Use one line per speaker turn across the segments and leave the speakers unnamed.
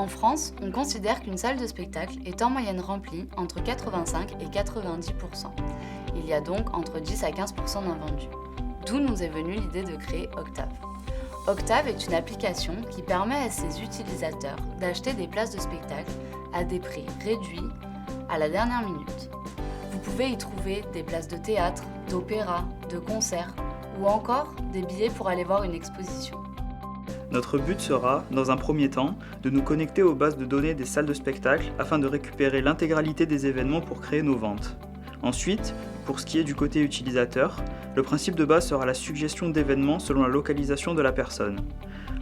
En France, on considère qu'une salle de spectacle est en moyenne remplie entre 85 et 90%. Il y a donc entre 10 à 15% d'invendus. D'où nous est venue l'idée de créer Octave. Octave est une application qui permet à ses utilisateurs d'acheter des places de spectacle à des prix réduits à la dernière minute. Vous pouvez y trouver des places de théâtre, d'opéra, de concert ou encore des billets pour aller voir une exposition.
Notre but sera, dans un premier temps, de nous connecter aux bases de données des salles de spectacle afin de récupérer l'intégralité des événements pour créer nos ventes. Ensuite, pour ce qui est du côté utilisateur, le principe de base sera la suggestion d'événements selon la localisation de la personne.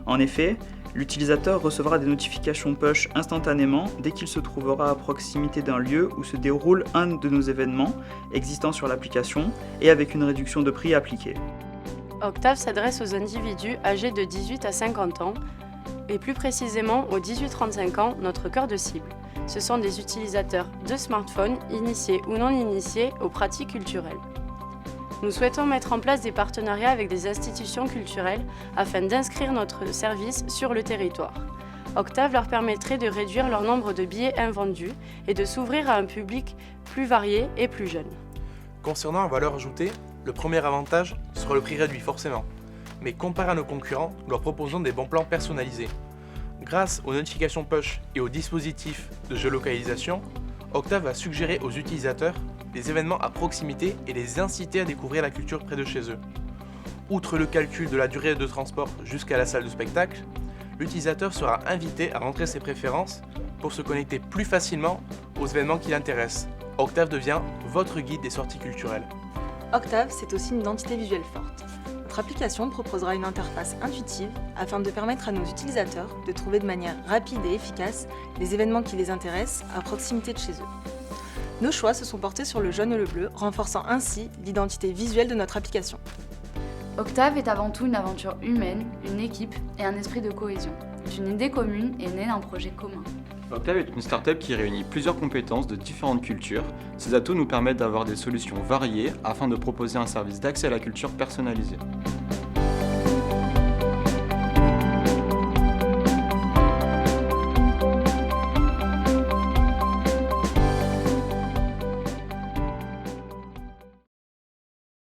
En effet, l'utilisateur recevra des notifications push instantanément dès qu'il se trouvera à proximité d'un lieu où se déroule un de nos événements existants sur l'application et avec une réduction de prix appliquée.
Octave s'adresse aux individus âgés de 18 à 50 ans et plus précisément aux 18-35 ans, notre cœur de cible. Ce sont des utilisateurs de smartphones, initiés ou non initiés aux pratiques culturelles. Nous souhaitons mettre en place des partenariats avec des institutions culturelles afin d'inscrire notre service sur le territoire. Octave leur permettrait de réduire leur nombre de billets invendus et de s'ouvrir à un public plus varié et plus jeune.
Concernant la valeur ajoutée, le premier avantage sera le prix réduit forcément. Mais comparé à nos concurrents, nous leur proposons des bons plans personnalisés. Grâce aux notifications push et aux dispositifs de géolocalisation, Octave va suggérer aux utilisateurs des événements à proximité et les inciter à découvrir la culture près de chez eux. Outre le calcul de la durée de transport jusqu'à la salle de spectacle, l'utilisateur sera invité à rentrer ses préférences pour se connecter plus facilement aux événements qui l'intéressent. Octave devient votre guide des sorties culturelles.
Octave, c'est aussi une identité visuelle forte. Notre application proposera une interface intuitive afin de permettre à nos utilisateurs de trouver de manière rapide et efficace les événements qui les intéressent à proximité de chez eux. Nos choix se sont portés sur le jaune et le bleu, renforçant ainsi l'identité visuelle de notre application.
Octave est avant tout une aventure humaine, une équipe et un esprit de cohésion. D'une idée commune et née d'un projet commun.
Octave est une start-up qui réunit plusieurs compétences de différentes cultures. Ces atouts nous permettent d'avoir des solutions variées afin de proposer un service d'accès à la culture personnalisé.